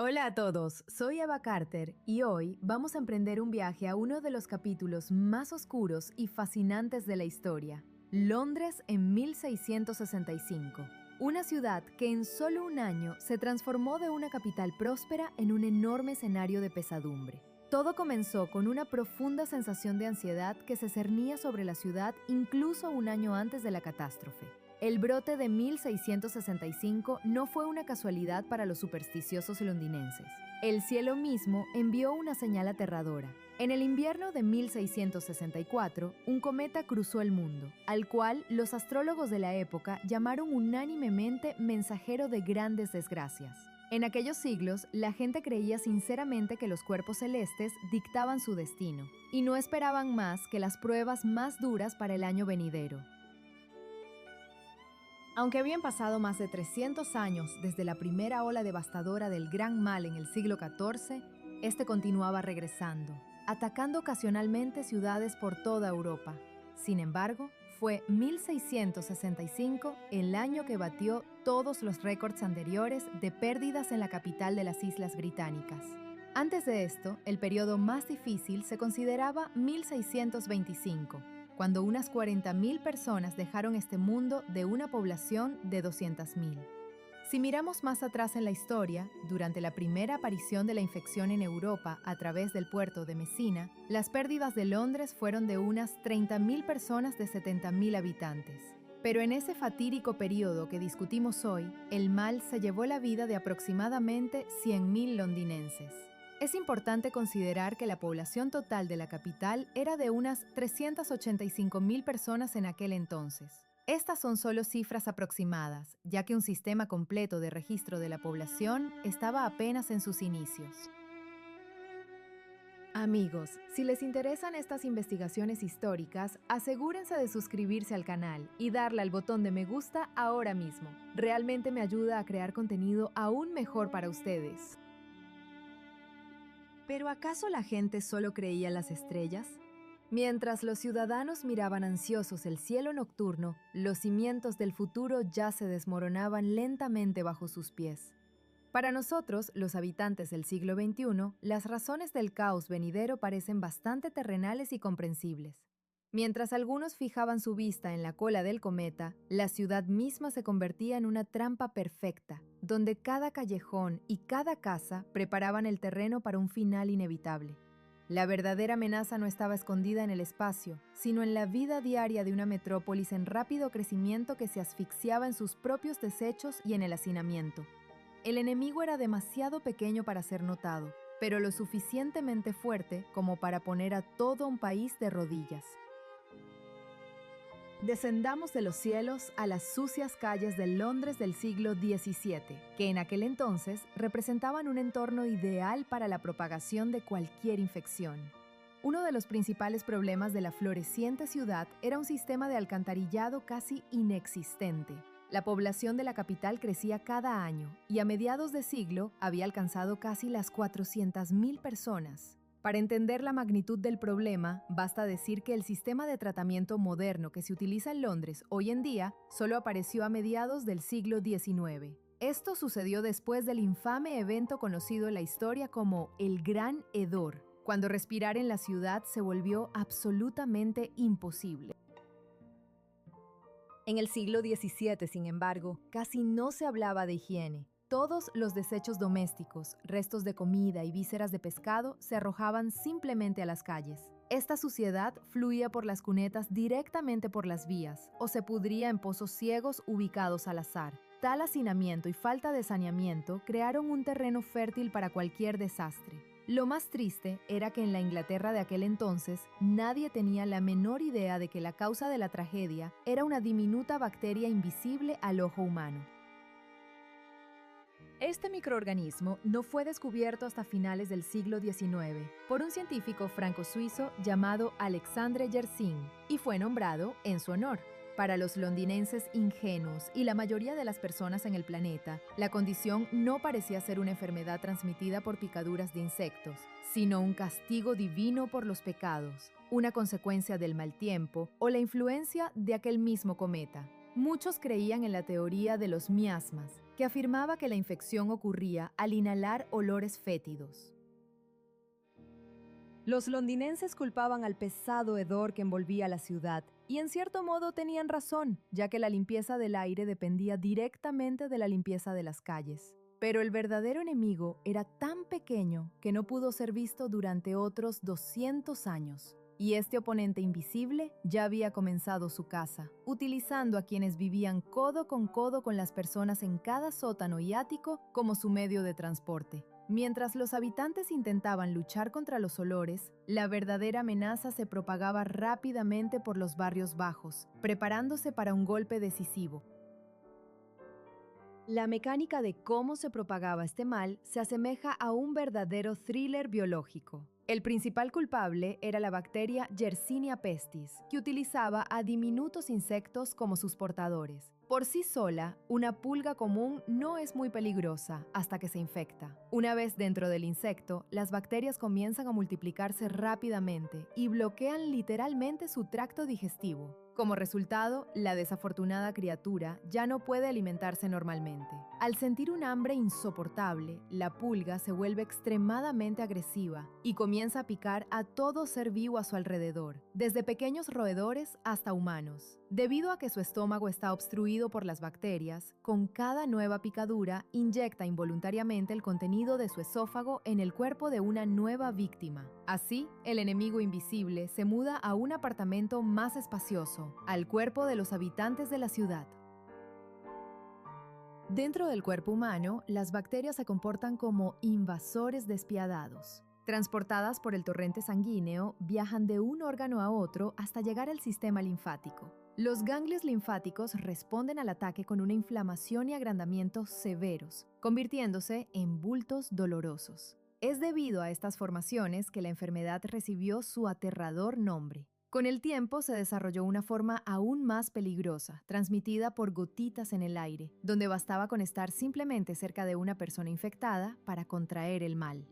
Hola a todos, soy Eva Carter y hoy vamos a emprender un viaje a uno de los capítulos más oscuros y fascinantes de la historia, Londres en 1665. Una ciudad que en solo un año se transformó de una capital próspera en un enorme escenario de pesadumbre. Todo comenzó con una profunda sensación de ansiedad que se cernía sobre la ciudad incluso un año antes de la catástrofe. El brote de 1665 no fue una casualidad para los supersticiosos londinenses. El cielo mismo envió una señal aterradora. En el invierno de 1664, un cometa cruzó el mundo, al cual los astrólogos de la época llamaron unánimemente mensajero de grandes desgracias. En aquellos siglos, la gente creía sinceramente que los cuerpos celestes dictaban su destino, y no esperaban más que las pruebas más duras para el año venidero. Aunque habían pasado más de 300 años desde la primera ola devastadora del Gran Mal en el siglo XIV, este continuaba regresando, atacando ocasionalmente ciudades por toda Europa. Sin embargo, fue 1665 el año que batió todos los récords anteriores de pérdidas en la capital de las Islas Británicas. Antes de esto, el periodo más difícil se consideraba 1625, cuando unas 40.000 personas dejaron este mundo de una población de 200.000. Si miramos más atrás en la historia, durante la primera aparición de la infección en Europa a través del puerto de Messina, las pérdidas de Londres fueron de unas 30.000 personas de 70.000 habitantes. Pero en ese fatídico periodo que discutimos hoy, el mal se llevó la vida de aproximadamente 100.000 londinenses. Es importante considerar que la población total de la capital era de unas 385.000 personas en aquel entonces. Estas son solo cifras aproximadas, ya que un sistema completo de registro de la población estaba apenas en sus inicios. Amigos, si les interesan estas investigaciones históricas, asegúrense de suscribirse al canal y darle al botón de me gusta ahora mismo. Realmente me ayuda a crear contenido aún mejor para ustedes. ¿Pero acaso la gente solo creía las estrellas? Mientras los ciudadanos miraban ansiosos el cielo nocturno, los cimientos del futuro ya se desmoronaban lentamente bajo sus pies. Para nosotros, los habitantes del siglo XXI, las razones del caos venidero parecen bastante terrenales y comprensibles. Mientras algunos fijaban su vista en la cola del cometa, la ciudad misma se convertía en una trampa perfecta, donde cada callejón y cada casa preparaban el terreno para un final inevitable. La verdadera amenaza no estaba escondida en el espacio, sino en la vida diaria de una metrópolis en rápido crecimiento que se asfixiaba en sus propios desechos y en el hacinamiento. El enemigo era demasiado pequeño para ser notado, pero lo suficientemente fuerte como para poner a todo un país de rodillas. Descendamos de los cielos a las sucias calles de Londres del siglo XVII, que en aquel entonces representaban un entorno ideal para la propagación de cualquier infección. Uno de los principales problemas de la floreciente ciudad era un sistema de alcantarillado casi inexistente. La población de la capital crecía cada año y a mediados de siglo había alcanzado casi las 400.000 personas. Para entender la magnitud del problema, basta decir que el sistema de tratamiento moderno que se utiliza en Londres hoy en día solo apareció a mediados del siglo XIX. Esto sucedió después del infame evento conocido en la historia como el Gran Hedor, cuando respirar en la ciudad se volvió absolutamente imposible. En el siglo XVII, sin embargo, casi no se hablaba de higiene. Todos los desechos domésticos, restos de comida y vísceras de pescado se arrojaban simplemente a las calles. Esta suciedad fluía por las cunetas directamente por las vías o se pudría en pozos ciegos ubicados al azar. Tal hacinamiento y falta de saneamiento crearon un terreno fértil para cualquier desastre. Lo más triste era que en la Inglaterra de aquel entonces nadie tenía la menor idea de que la causa de la tragedia era una diminuta bacteria invisible al ojo humano. Este microorganismo no fue descubierto hasta finales del siglo XIX por un científico franco-suizo llamado Alexandre Yersin y fue nombrado en su honor. Para los londinenses ingenuos y la mayoría de las personas en el planeta, la condición no parecía ser una enfermedad transmitida por picaduras de insectos, sino un castigo divino por los pecados, una consecuencia del mal tiempo o la influencia de aquel mismo cometa. Muchos creían en la teoría de los miasmas, que afirmaba que la infección ocurría al inhalar olores fétidos. Los londinenses culpaban al pesado hedor que envolvía la ciudad, y en cierto modo tenían razón, ya que la limpieza del aire dependía directamente de la limpieza de las calles. Pero el verdadero enemigo era tan pequeño que no pudo ser visto durante otros 200 años. Y este oponente invisible ya había comenzado su caza, utilizando a quienes vivían codo con las personas en cada sótano y ático como su medio de transporte. Mientras los habitantes intentaban luchar contra los olores, la verdadera amenaza se propagaba rápidamente por los barrios bajos, preparándose para un golpe decisivo. La mecánica de cómo se propagaba este mal se asemeja a un verdadero thriller biológico. El principal culpable era la bacteria Yersinia pestis, que utilizaba a diminutos insectos como sus portadores. Por sí sola, una pulga común no es muy peligrosa hasta que se infecta. Una vez dentro del insecto, las bacterias comienzan a multiplicarse rápidamente y bloquean literalmente su tracto digestivo. Como resultado, la desafortunada criatura ya no puede alimentarse normalmente. Al sentir un hambre insoportable, la pulga se vuelve extremadamente agresiva y comienza a picar a todo ser vivo a su alrededor, desde pequeños roedores hasta humanos. Debido a que su estómago está obstruido por las bacterias, con cada nueva picadura inyecta involuntariamente el contenido de su esófago en el cuerpo de una nueva víctima. Así, el enemigo invisible se muda a un apartamento más espacioso, al cuerpo de los habitantes de la ciudad. Dentro del cuerpo humano, las bacterias se comportan como invasores despiadados. Transportadas por el torrente sanguíneo, viajan de un órgano a otro hasta llegar al sistema linfático. Los ganglios linfáticos responden al ataque con una inflamación y agrandamiento severos, convirtiéndose en bultos dolorosos. Es debido a estas formaciones que la enfermedad recibió su aterrador nombre. Con el tiempo se desarrolló una forma aún más peligrosa, transmitida por gotitas en el aire, donde bastaba con estar simplemente cerca de una persona infectada para contraer el mal.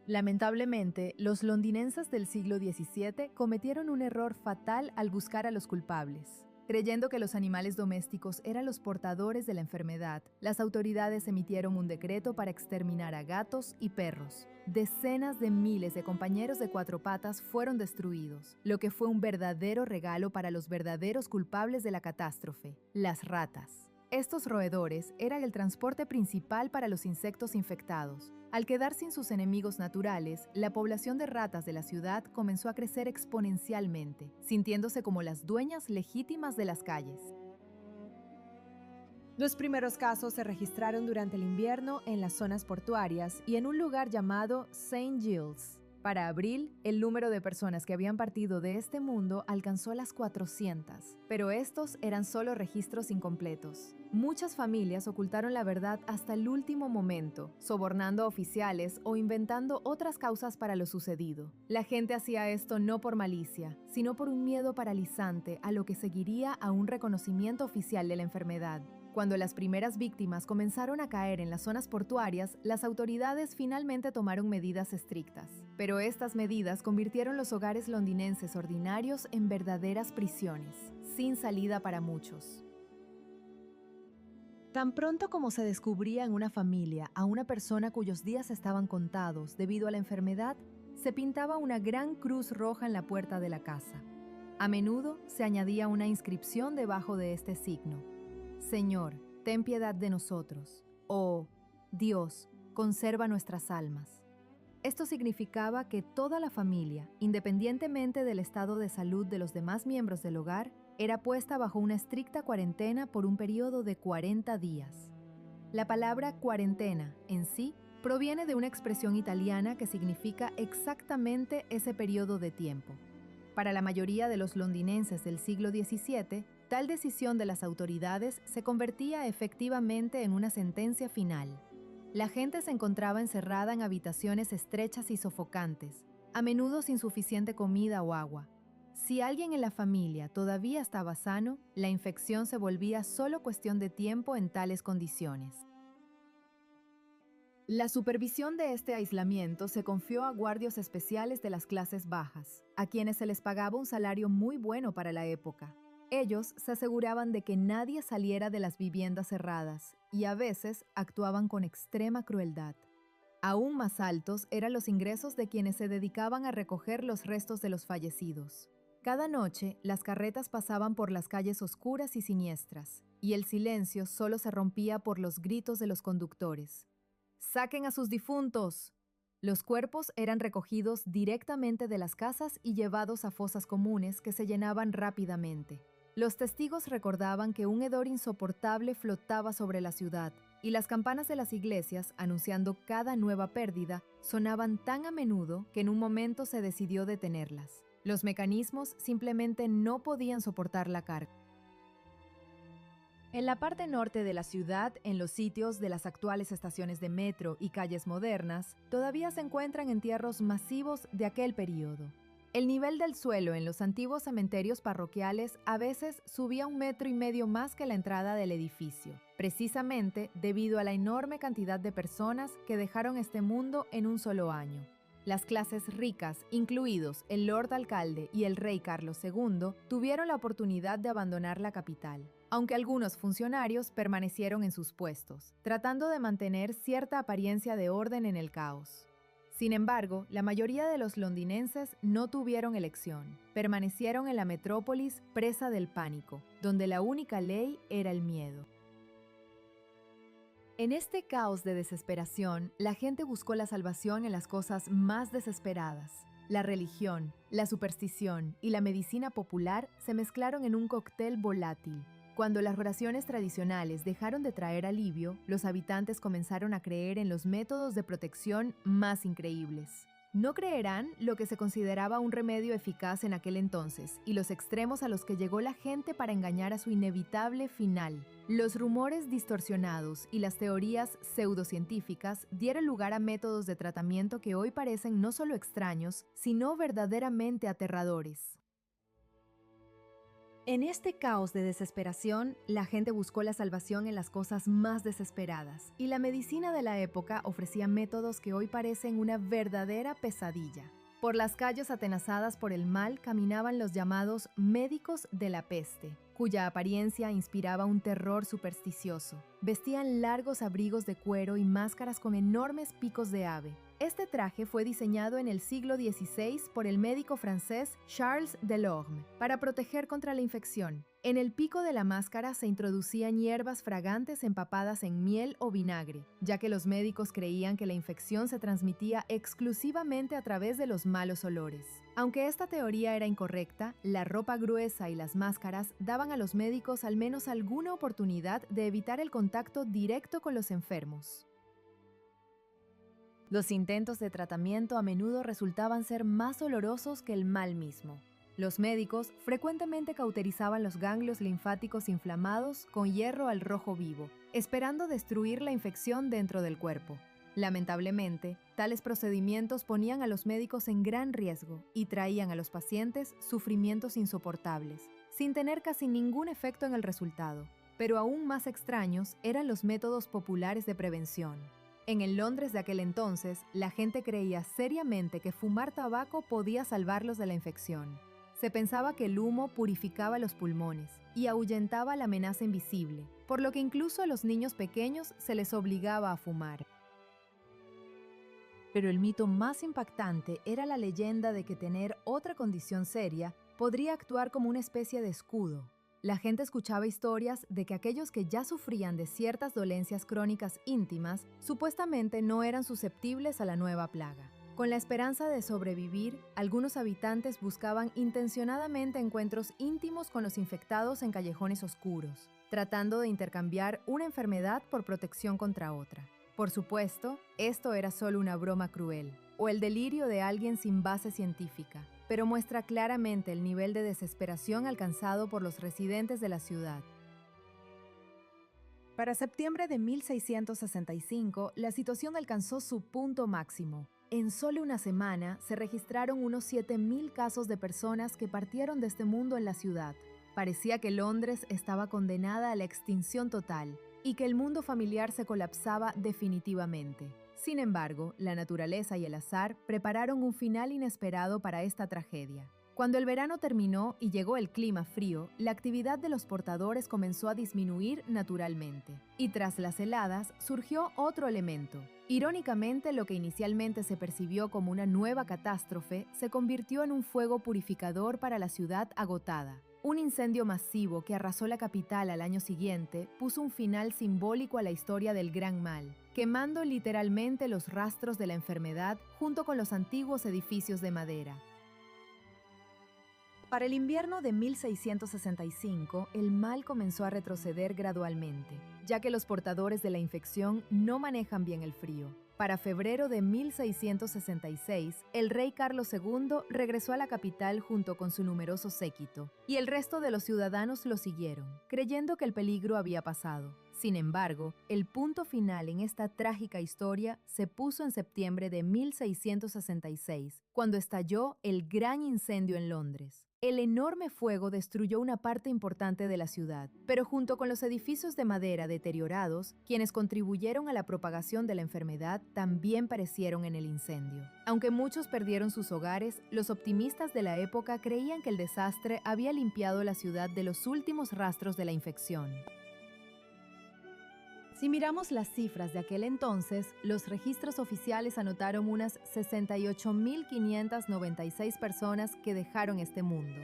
Lamentablemente, los londinenses del siglo XVII cometieron un error fatal al buscar a los culpables. Creyendo que los animales domésticos eran los portadores de la enfermedad, las autoridades emitieron un decreto para exterminar a gatos y perros. Decenas de miles de compañeros de cuatro patas fueron destruidos, lo que fue un verdadero regalo para los verdaderos culpables de la catástrofe, las ratas. Estos roedores eran el transporte principal para los insectos infectados. Al quedar sin sus enemigos naturales, la población de ratas de la ciudad comenzó a crecer exponencialmente, sintiéndose como las dueñas legítimas de las calles. Los primeros casos se registraron durante el invierno en las zonas portuarias y en un lugar llamado St. Giles. Para abril, el número de personas que habían partido de este mundo alcanzó las 400, pero estos eran solo registros incompletos. Muchas familias ocultaron la verdad hasta el último momento, sobornando a oficiales o inventando otras causas para lo sucedido. La gente hacía esto no por malicia, sino por un miedo paralizante a lo que seguiría a un reconocimiento oficial de la enfermedad. Cuando las primeras víctimas comenzaron a caer en las zonas portuarias, las autoridades finalmente tomaron medidas estrictas. Pero estas medidas convirtieron los hogares londinenses ordinarios en verdaderas prisiones, sin salida para muchos. Tan pronto como se descubría en una familia a una persona cuyos días estaban contados debido a la enfermedad, se pintaba una gran cruz roja en la puerta de la casa. A menudo se añadía una inscripción debajo de este signo: Señor, ten piedad de nosotros, o Dios, conserva nuestras almas. Esto significaba que toda la familia, independientemente del estado de salud de los demás miembros del hogar, era puesta bajo una estricta cuarentena por un periodo de 40 días. La palabra cuarentena en sí proviene de una expresión italiana que significa exactamente ese periodo de tiempo. Para la mayoría de los londinenses del siglo XVII, tal decisión de las autoridades se convertía efectivamente en una sentencia final. La gente se encontraba encerrada en habitaciones estrechas y sofocantes, a menudo sin suficiente comida o agua. Si alguien en la familia todavía estaba sano, la infección se volvía solo cuestión de tiempo en tales condiciones. La supervisión de este aislamiento se confió a guardias especiales de las clases bajas, a quienes se les pagaba un salario muy bueno para la época. Ellos se aseguraban de que nadie saliera de las viviendas cerradas y a veces actuaban con extrema crueldad. Aún más altos eran los ingresos de quienes se dedicaban a recoger los restos de los fallecidos. Cada noche, las carretas pasaban por las calles oscuras y siniestras, y el silencio solo se rompía por los gritos de los conductores. ¡Saquen a sus difuntos! Los cuerpos eran recogidos directamente de las casas y llevados a fosas comunes que se llenaban rápidamente. Los testigos recordaban que un hedor insoportable flotaba sobre la ciudad, y las campanas de las iglesias, anunciando cada nueva pérdida, sonaban tan a menudo que en un momento se decidió detenerlas. Los mecanismos simplemente no podían soportar la carga. En la parte norte de la ciudad, en los sitios de las actuales estaciones de metro y calles modernas, todavía se encuentran entierros masivos de aquel período. El nivel del suelo en los antiguos cementerios parroquiales a veces subía 1,5 metros más que la entrada del edificio, precisamente debido a la enorme cantidad de personas que dejaron este mundo en un solo año. Las clases ricas, incluidos el Lord Alcalde y el Rey Carlos II, tuvieron la oportunidad de abandonar la capital, aunque algunos funcionarios permanecieron en sus puestos, tratando de mantener cierta apariencia de orden en el caos. Sin embargo, la mayoría de los londinenses no tuvieron elección. Permanecieron en la metrópolis presa del pánico, donde la única ley era el miedo. En este caos de desesperación, la gente buscó la salvación en las cosas más desesperadas. La religión, la superstición y la medicina popular se mezclaron en un cóctel volátil. Cuando las oraciones tradicionales dejaron de traer alivio, los habitantes comenzaron a creer en los métodos de protección más increíbles. No creerán lo que se consideraba un remedio eficaz en aquel entonces y los extremos a los que llegó la gente para engañar a su inevitable final. Los rumores distorsionados y las teorías pseudocientíficas dieron lugar a métodos de tratamiento que hoy parecen no solo extraños, sino verdaderamente aterradores. En este caos de desesperación, la gente buscó la salvación en las cosas más desesperadas, y la medicina de la época ofrecía métodos que hoy parecen una verdadera pesadilla. Por las calles atenazadas por el mal caminaban los llamados médicos de la peste, cuya apariencia inspiraba un terror supersticioso. Vestían largos abrigos de cuero y máscaras con enormes picos de ave. Este traje fue diseñado en el siglo XVI por el médico francés Charles Delorme para proteger contra la infección. En el pico de la máscara se introducían hierbas fragantes empapadas en miel o vinagre, ya que los médicos creían que la infección se transmitía exclusivamente a través de los malos olores. Aunque esta teoría era incorrecta, la ropa gruesa y las máscaras daban a los médicos al menos alguna oportunidad de evitar el contacto directo con los enfermos. Los intentos de tratamiento a menudo resultaban ser más dolorosos que el mal mismo. Los médicos frecuentemente cauterizaban los ganglios linfáticos inflamados con hierro al rojo vivo, esperando destruir la infección dentro del cuerpo. Lamentablemente, tales procedimientos ponían a los médicos en gran riesgo y traían a los pacientes sufrimientos insoportables, sin tener casi ningún efecto en el resultado. Pero aún más extraños eran los métodos populares de prevención. En el Londres de aquel entonces, la gente creía seriamente que fumar tabaco podía salvarlos de la infección. Se pensaba que el humo purificaba los pulmones y ahuyentaba la amenaza invisible, por lo que incluso a los niños pequeños se les obligaba a fumar. Pero el mito más impactante era la leyenda de que tener otra condición seria podría actuar como una especie de escudo. La gente escuchaba historias de que aquellos que ya sufrían de ciertas dolencias crónicas íntimas supuestamente no eran susceptibles a la nueva plaga. Con la esperanza de sobrevivir, algunos habitantes buscaban intencionadamente encuentros íntimos con los infectados en callejones oscuros, tratando de intercambiar una enfermedad por protección contra otra. Por supuesto, esto era solo una broma cruel, o el delirio de alguien sin base científica, pero muestra claramente el nivel de desesperación alcanzado por los residentes de la ciudad. Para septiembre de 1665, la situación alcanzó su punto máximo. En solo una semana se registraron unos 7,000 casos de personas que partieron de este mundo en la ciudad. Parecía que Londres estaba condenada a la extinción total y que el mundo familiar se colapsaba definitivamente. Sin embargo, la naturaleza y el azar prepararon un final inesperado para esta tragedia. Cuando el verano terminó y llegó el clima frío, la actividad de los portadores comenzó a disminuir naturalmente. Y tras las heladas surgió otro elemento. Irónicamente, lo que inicialmente se percibió como una nueva catástrofe se convirtió en un fuego purificador para la ciudad agotada. Un incendio masivo que arrasó la capital al año siguiente puso un final simbólico a la historia del Gran Mal, quemando literalmente los rastros de la enfermedad junto con los antiguos edificios de madera. Para el invierno de 1665, el mal comenzó a retroceder gradualmente, ya que los portadores de la infección no manejan bien el frío. Para febrero de 1666, el rey Carlos II regresó a la capital junto con su numeroso séquito, y el resto de los ciudadanos lo siguieron, creyendo que el peligro había pasado. Sin embargo, el punto final en esta trágica historia se puso en septiembre de 1666, cuando estalló el gran incendio en Londres. El enorme fuego destruyó una parte importante de la ciudad, pero junto con los edificios de madera deteriorados, quienes contribuyeron a la propagación de la enfermedad también perecieron en el incendio. Aunque muchos perdieron sus hogares, los optimistas de la época creían que el desastre había limpiado la ciudad de los últimos rastros de la infección. Si miramos las cifras de aquel entonces, los registros oficiales anotaron unas 68.596 personas que dejaron este mundo.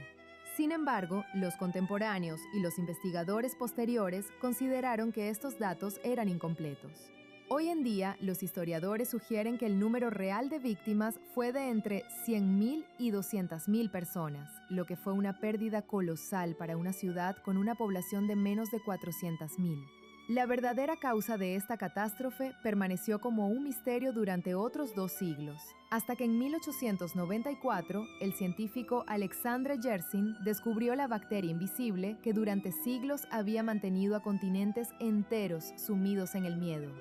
Sin embargo, los contemporáneos y los investigadores posteriores consideraron que estos datos eran incompletos. Hoy en día, los historiadores sugieren que el número real de víctimas fue de entre 100.000 y 200.000 personas, lo que fue una pérdida colosal para una ciudad con una población de menos de 400.000. La verdadera causa de esta catástrofe permaneció como un misterio durante otros 2 siglos, hasta que en 1894 el científico Alexandre Yersin descubrió la bacteria invisible que durante siglos había mantenido a continentes enteros sumidos en el miedo.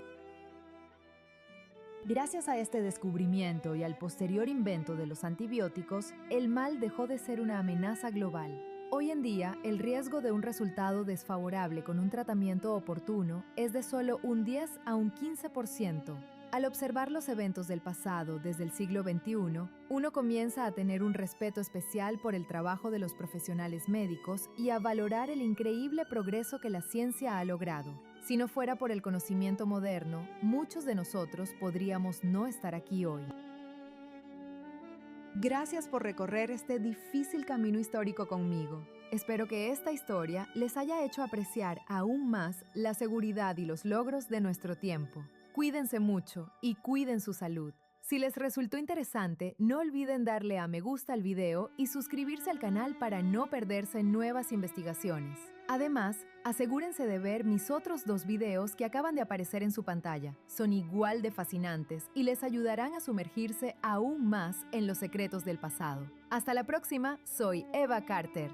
Gracias a este descubrimiento y al posterior invento de los antibióticos, el mal dejó de ser una amenaza global. Hoy en día, el riesgo de un resultado desfavorable con un tratamiento oportuno es de solo un 10 a un 15%. Al observar los eventos del pasado desde el siglo XXI, uno comienza a tener un respeto especial por el trabajo de los profesionales médicos y a valorar el increíble progreso que la ciencia ha logrado. Si no fuera por el conocimiento moderno, muchos de nosotros podríamos no estar aquí hoy. Gracias por recorrer este difícil camino histórico conmigo. Espero que esta historia les haya hecho apreciar aún más la seguridad y los logros de nuestro tiempo. Cuídense mucho y cuiden su salud. Si les resultó interesante, no olviden darle a me gusta al video y suscribirse al canal para no perderse nuevas investigaciones. Además, asegúrense de ver mis otros 2 videos que acaban de aparecer en su pantalla. Son igual de fascinantes y les ayudarán a sumergirse aún más en los secretos del pasado. Hasta la próxima, soy Eva Carter.